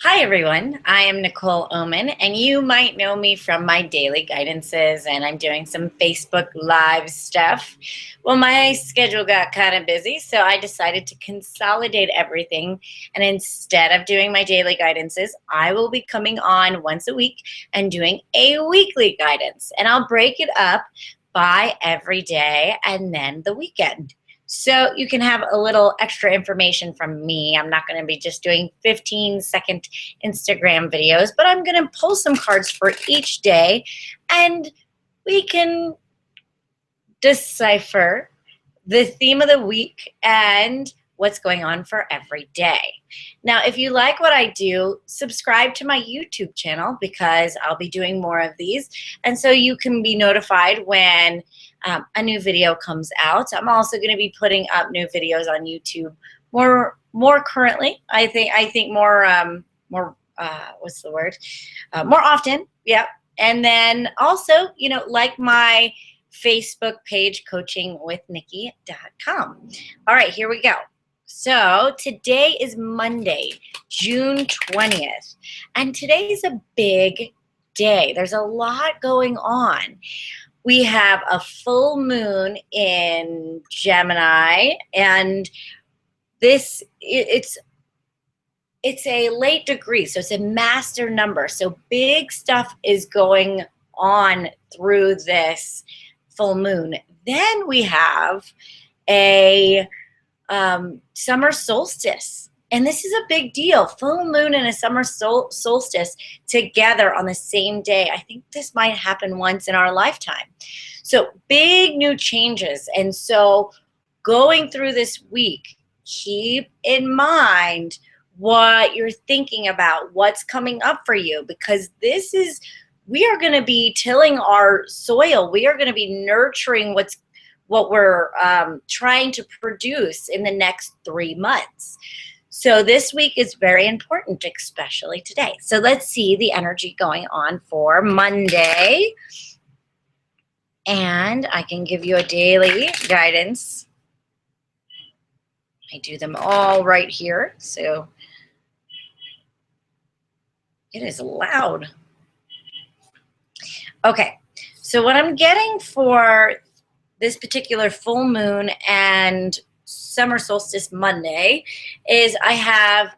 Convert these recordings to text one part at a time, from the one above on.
Hi, everyone. I am Nicole Oman, and you might know me from my daily guidances, and I'm doing some Facebook Live stuff. Well, my schedule got kind of busy, so I decided to consolidate everything. And instead of doing my daily guidances, I will be coming on once a week and doing a weekly guidance. And I'll break it up by every day and then the weekend. So you can have a little extra information from me. I'm not going to be just doing 15-second Instagram videos, but I'm going to pull some cards for each day and we can decipher the theme of the week and what's going on for every day. Now, if you like what I do, subscribe to my YouTube channel because I'll be doing more of these. And so you can be notified when a new video comes out. I'm also going to be putting up new videos on YouTube more currently. I think more what's the word? More often. Yeah. And then also, like my Facebook page, coachingwithnikki.com. All right, here we go. So today is Monday, June 20th, and today's a big day. There's a lot going on. We have a full moon in Gemini, and it's a late degree, so it's a master number. So big stuff is going on through this full moon. Then we have a summer solstice. And this is a big deal. Full moon and a summer solstice together on the same day. I think this might happen once in our lifetime. So big new changes. And so going through this week, keep in mind what you're thinking about, what's coming up for you, because we are going to be tilling our soil. We are going to be nurturing what we're trying to produce in the next 3 months. So this week is very important, especially today. So let's see the energy going on for Monday. And I can give you a daily guidance. I do them all right here. So it is loud. Okay, so what I'm getting for this particular full moon and summer solstice Monday is I have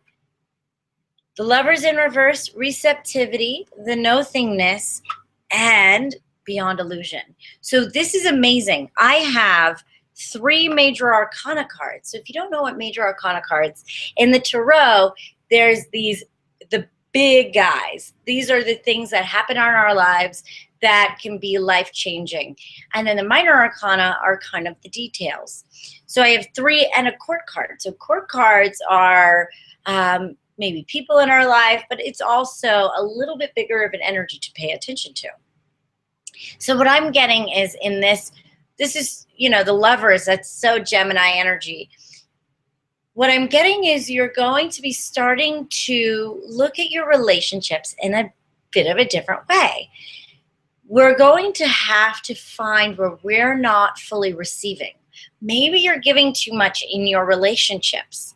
the Lovers in reverse, receptivity, the nothingness, and beyond illusion. So this is amazing. I have 3 major arcana cards. So if you don't know what major arcana cards, in the tarot, there's the big guys. These are the things that happen in our lives that can be life-changing. And then the minor arcana are kind of the details. So I have 3 and a court card. So court cards are maybe people in our life, but it's also a little bit bigger of an energy to pay attention to. So what I'm getting is in this is, the Lovers, that's so Gemini energy. What I'm getting is you're going to be starting to look at your relationships in a bit of a different way. We're going to have to find where we're not fully receiving. Maybe you're giving too much in your relationships.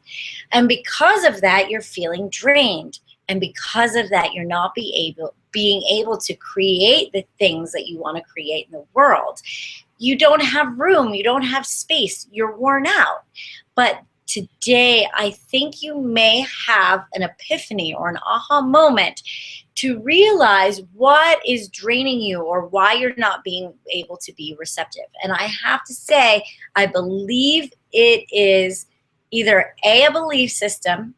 And because of that, you're feeling drained. And because of that, you're not being able to create the things that you want to create in the world. You don't have room. You don't have space. You're worn out. But today, I think you may have an epiphany or an aha moment to realize what is draining you or why you're not being able to be receptive. And I have to say, I believe it is either a belief system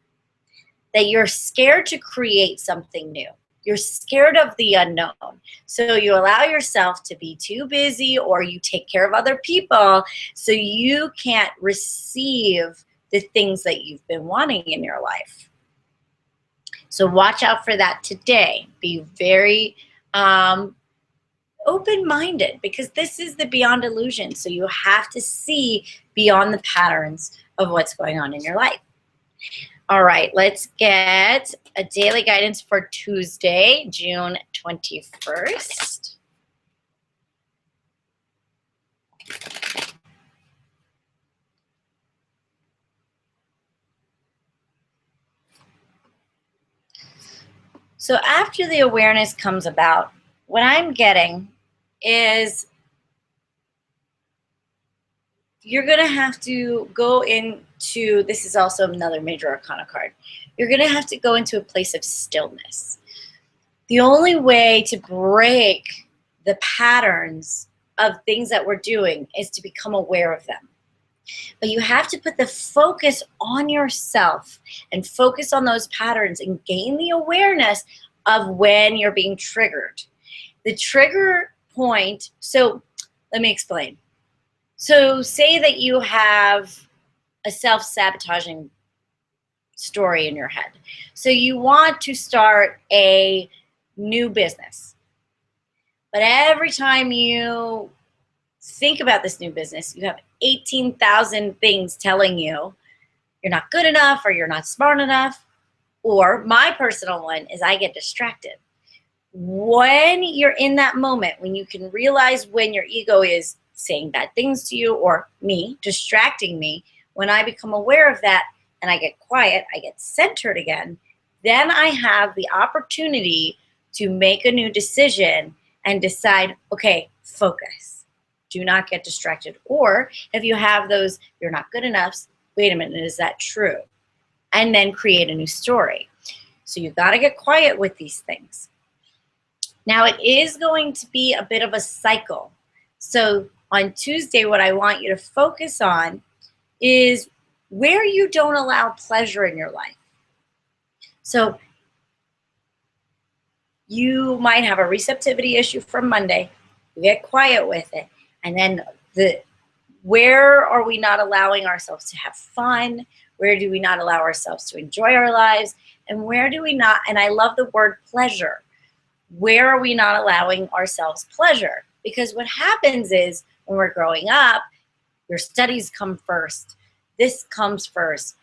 that you're scared to create something new. You're scared of the unknown. So you allow yourself to be too busy or you take care of other people so you can't receive the things that you've been wanting in your life. So watch out for that today. Be very open-minded because this is the beyond illusion. So you have to see beyond the patterns of what's going on in your life. All right, let's get a daily guidance for Tuesday, June 21st. So after the awareness comes about, what I'm getting is you're going to have to go into, this is also another major arcana card, you're going to have to go into a place of stillness. The only way to break the patterns of things that we're doing is to become aware of them. But you have to put the focus on yourself and focus on those patterns and gain the awareness of when you're being triggered. The trigger point, so let me explain. So say that you have a self-sabotaging story in your head. So you want to start a new business. But every time you think about this new business, you have 18,000 things telling you you're not good enough or you're not smart enough. Or my personal one is I get distracted. When you're in that moment, when you can realize when your ego is saying bad things to you or me, distracting me, when I become aware of that and I get quiet, I get centered again, then I have the opportunity to make a new decision and decide, okay, focus. Do not get distracted. Or if you have those, you're not good enough, wait a minute, is that true? And then create a new story. So you've got to get quiet with these things. Now it is going to be a bit of a cycle. So on Tuesday, what I want you to focus on is where you don't allow pleasure in your life. So you might have a receptivity issue from Monday. You get quiet with it. And then where are we not allowing ourselves to have fun? Where do we not allow ourselves to enjoy our lives? And where do we not, and I love the word pleasure, where are we not allowing ourselves pleasure? Because what happens is when we're growing up, your studies come first. This comes first.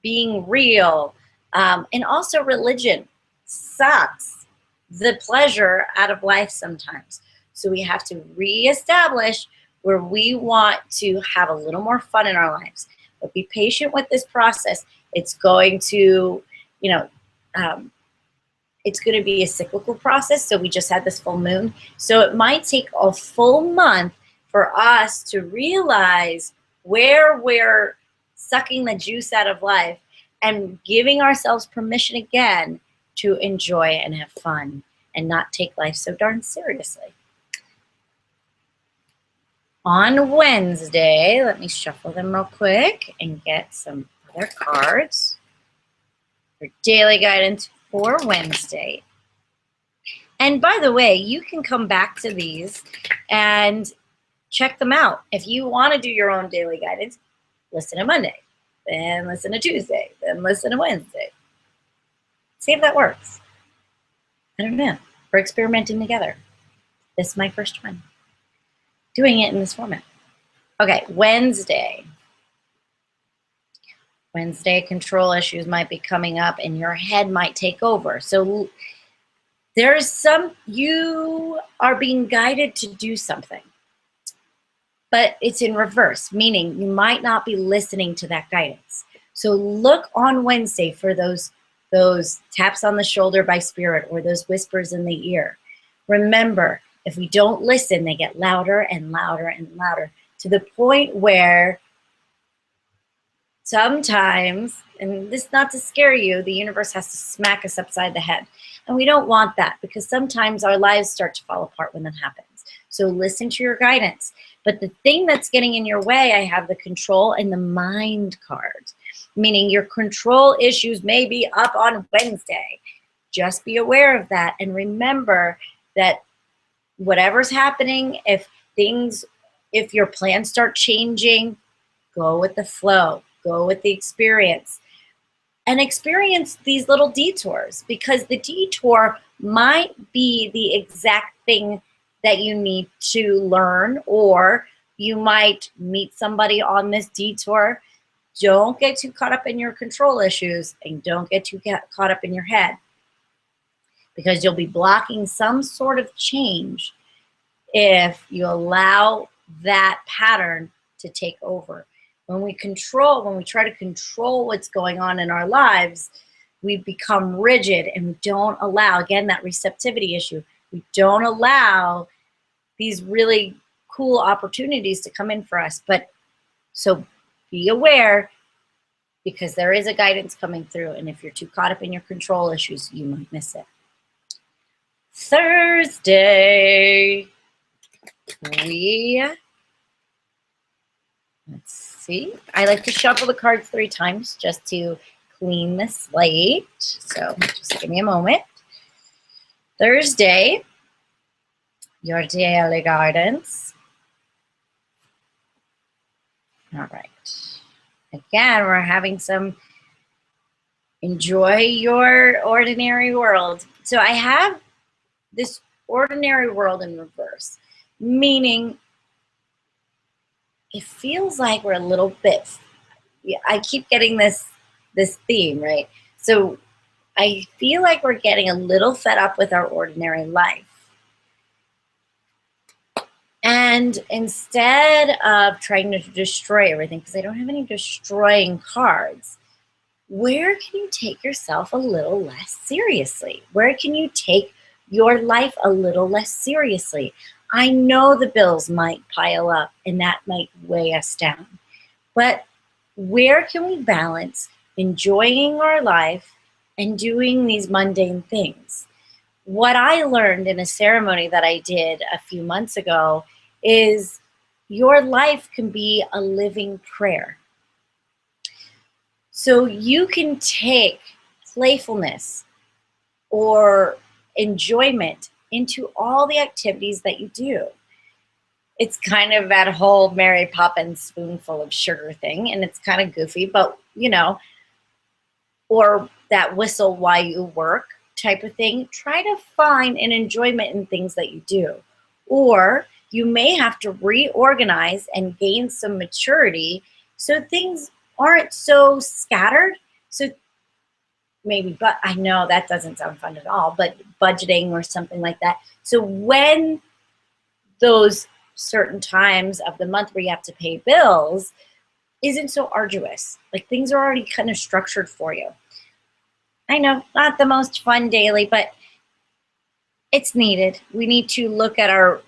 Being real. And also religion sucks the pleasure out of life sometimes. So we have to reestablish where we want to have a little more fun in our lives. But be patient with this process. It's going to, it's going to be a cyclical process. So we just had this full moon. So it might take a full month for us to realize where we're sucking the juice out of life and giving ourselves permission again to enjoy and have fun and not take life so darn seriously. On Wednesday, let me shuffle them real quick and get some other cards for daily guidance for Wednesday. And by the way, you can come back to these and check them out. If you want to do your own daily guidance, listen to Monday, then listen to Tuesday, then listen to Wednesday. See if that works. I don't know. We're experimenting together. This is my first one. Doing it in this format. Okay, Wednesday. Wednesday, control issues might be coming up and your head might take over. So you are being guided to do something, but it's in reverse, meaning you might not be listening to that guidance. So look on Wednesday for those taps on the shoulder by spirit or those whispers in the ear. Remember, if we don't listen, they get louder and louder and louder to the point where sometimes, and this is not to scare you, the universe has to smack us upside the head. And we don't want that because sometimes our lives start to fall apart when that happens. So listen to your guidance. But the thing that's getting in your way, I have the control and the mind cards, meaning your control issues may be up on Wednesday. Just be aware of that and remember that whatever's happening, if your plans start changing, go with the flow, go with the experience, and experience these little detours because the detour might be the exact thing that you need to learn, or you might meet somebody on this detour. Don't get too caught up in your control issues and don't get too caught up in your head because you'll be blocking some sort of change if you allow that pattern to take over. When we try to control what's going on in our lives, we become rigid and we don't allow, again, that receptivity issue. We don't allow these really cool opportunities to come in for us. But so be aware, because there is a guidance coming through. And if you're too caught up in your control issues, you might miss it. Thursday, let's see. I like to shuffle the cards 3 times just to clean the slate. So just give me a moment. Thursday, your daily guidance. All right. Again, we're having some enjoy your ordinary world. So I have this ordinary world in reverse, meaning it feels like we're a little bit, I keep getting this theme, right? So I feel like we're getting a little fed up with our ordinary life. And instead of trying to destroy everything, because I don't have any destroying cards, where can you take yourself a little less seriously? Where can you take your life a little less seriously? I know the bills might pile up and that might weigh us down, but where can we balance enjoying our life and doing these mundane things? What I learned in a ceremony that I did a few months ago is your life can be a living prayer. So you can take playfulness or enjoyment into all the activities that you do. It's kind of that whole Mary Poppins spoonful of sugar thing, and it's kind of goofy, but you know, or that whistle while you work type of thing. Try to find an enjoyment in things that you do. Or you may have to reorganize and gain some maturity so things aren't so scattered. So maybe, but I know that doesn't sound fun at all, but budgeting or something like that. So when those certain times of the month where you have to pay bills isn't so arduous, like things are already kind of structured for you. I know, not the most fun daily, but it's needed. We need to look at our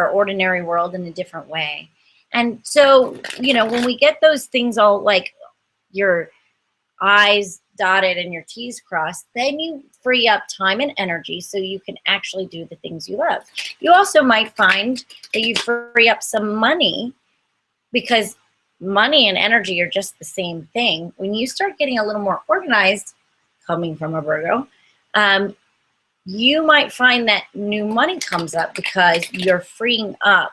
ordinary world in a different way. And so, you know, when we get those things all like your I's dotted and your T's crossed, then you free up time and energy so you can actually do the things you love. You also might find that you free up some money, because money and energy are just the same thing. When you start getting a little more organized, coming from a Virgo, you might find that new money comes up because you're freeing up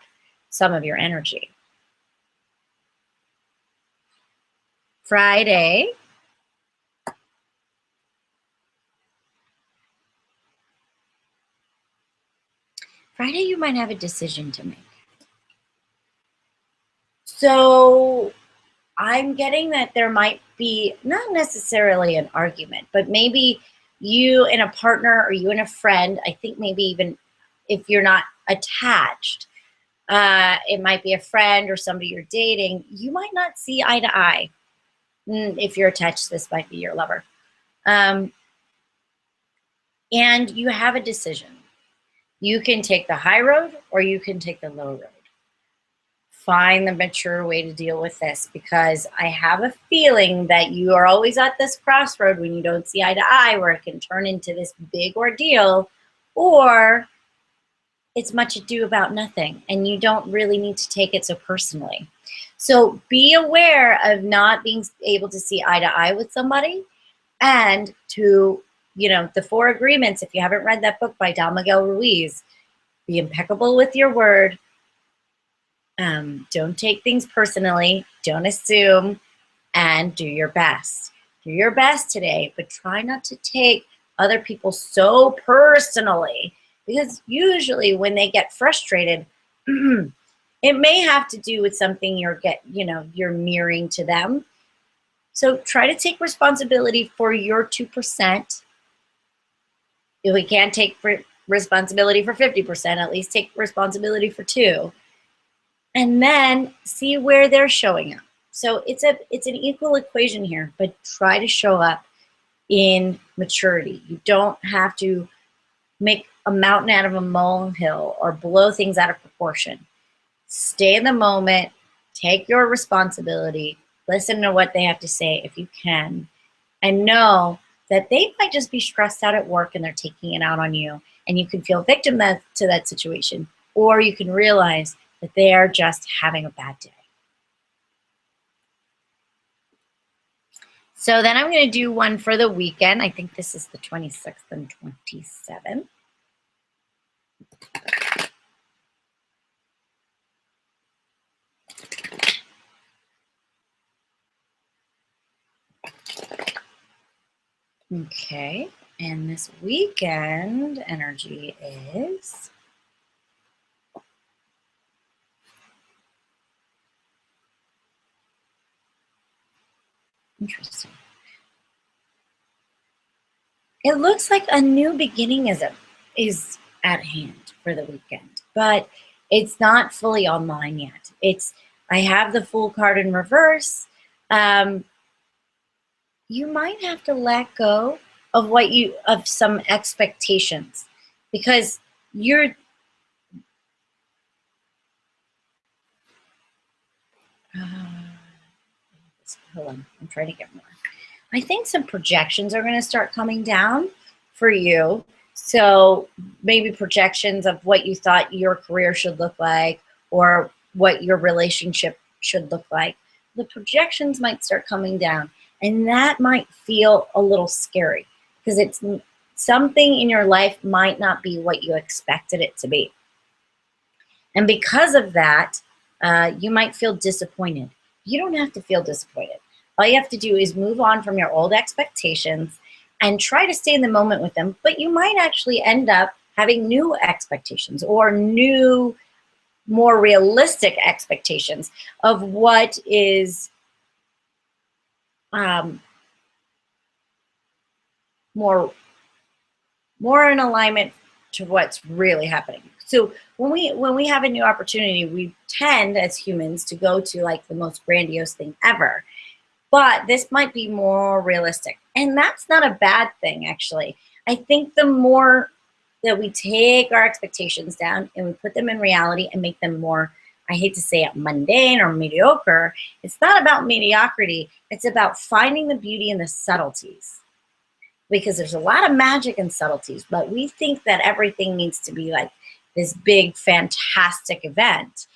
some of your energy. Friday, you might have a decision to make. So I'm getting that there might be not necessarily an argument, but maybe you and a partner or you and a friend, I think maybe even if you're not attached, it might be a friend or somebody you're dating, you might not see eye to eye. If you're attached, this might be your lover. And you have a decision. You can take the high road or you can take the low road. Find the mature way to deal with this, because I have a feeling that you are always at this crossroad when you don't see eye to eye, where it can turn into this big ordeal, or it's much ado about nothing and you don't really need to take it so personally. So be aware of not being able to see eye to eye with somebody, and to, you know, the 4 agreements, if you haven't read that book by Don Miguel Ruiz, be impeccable with your word. Don't take things personally, don't assume, and do your best. Do your best today, but try not to take other people so personally, because usually when they get frustrated, it may have to do with something you're mirroring to them. So try to take responsibility for your 2%. If we can't take responsibility for 50%, at least take responsibility for 2%. And then see where they're showing up. So it's an equal equation here, but try to show up in maturity. You don't have to make a mountain out of a molehill or blow things out of proportion. Stay in the moment, take your responsibility, listen to what they have to say if you can, and know that they might just be stressed out at work and they're taking it out on you, and you can feel victim to that situation, or you can realize that they are just having a bad day. So then I'm going to do one for the weekend. I think this is the 26th and 27th. Okay, and this weekend energy is interesting. It looks like a new beginning is at hand for the weekend, but it's not fully online yet. I have the Fool card in reverse. You might have to let go of some expectations, because you're hold on, I'm trying to get more. I think some projections are going to start coming down for you. So maybe projections of what you thought your career should look like, or what your relationship should look like. The projections might start coming down, and that might feel a little scary, because it's something in your life might not be what you expected it to be. And because of that, you might feel disappointed. You don't have to feel disappointed. All you have to do is move on from your old expectations and try to stay in the moment with them. But you might actually end up having new expectations, or new, more realistic expectations of what is more in alignment to what's really happening. So when we have a new opportunity, we tend as humans to go to like the most grandiose thing ever. But this might be more realistic. And that's not a bad thing, actually. I think the more that we take our expectations down and we put them in reality and make them more, I hate to say it, mundane or mediocre, it's not about mediocrity. It's about finding the beauty in the subtleties. Because there's a lot of magic in subtleties, but we think that everything needs to be like this big, fantastic event.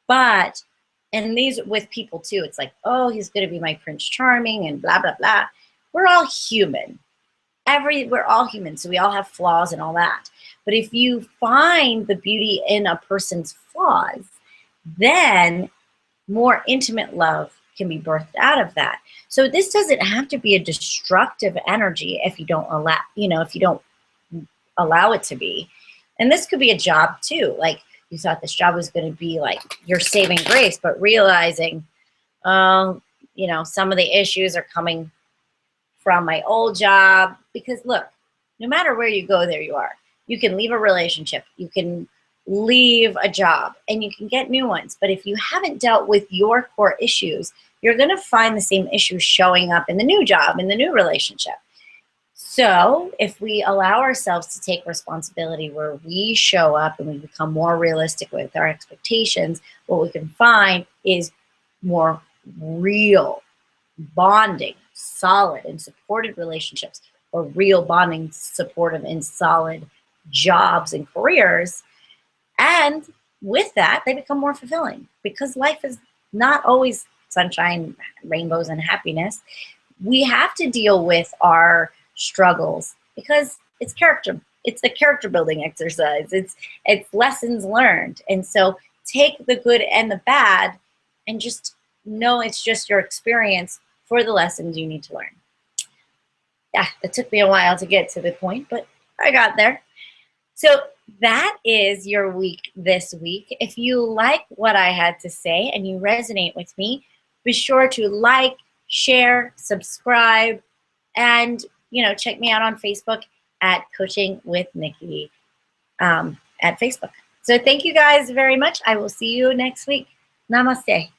But, and these with people too, it's like, oh, he's going to be my Prince Charming and blah, blah, blah. We're all human. We're all human, so we all have flaws and all that. But if you find the beauty in a person's flaws, then more intimate love can be birthed out of that. So this doesn't have to be a destructive energy if you don't allow it to be. And this could be a job too. Like you thought this job was going to be like your saving grace, but realizing, some of the issues are coming from my old job. Because look, no matter where you go, there you are. You can leave a relationship, you can leave a job, and you can get new ones. But if you haven't dealt with your core issues, you're going to find the same issues showing up in the new job, in the new relationship. So if we allow ourselves to take responsibility, where we show up and we become more realistic with our expectations, what we can find is more real bonding, solid and supported relationships, or real bonding, supportive and solid jobs and careers. And with that, they become more fulfilling, because life is not always sunshine, rainbows, and happiness. We have to deal with our struggles, because it's a character building exercise. It's lessons learned. And so take the good and the bad and just know it's just your experience for the lessons you need to learn. Yeah, it took me a while to get to the point, but I got there. So that is your week this week. If you like what I had to say and you resonate with me, be sure to like, share, subscribe, and check me out on Facebook at Coaching with Nikki at Facebook. So thank you guys very much. I will see you next week. Namaste.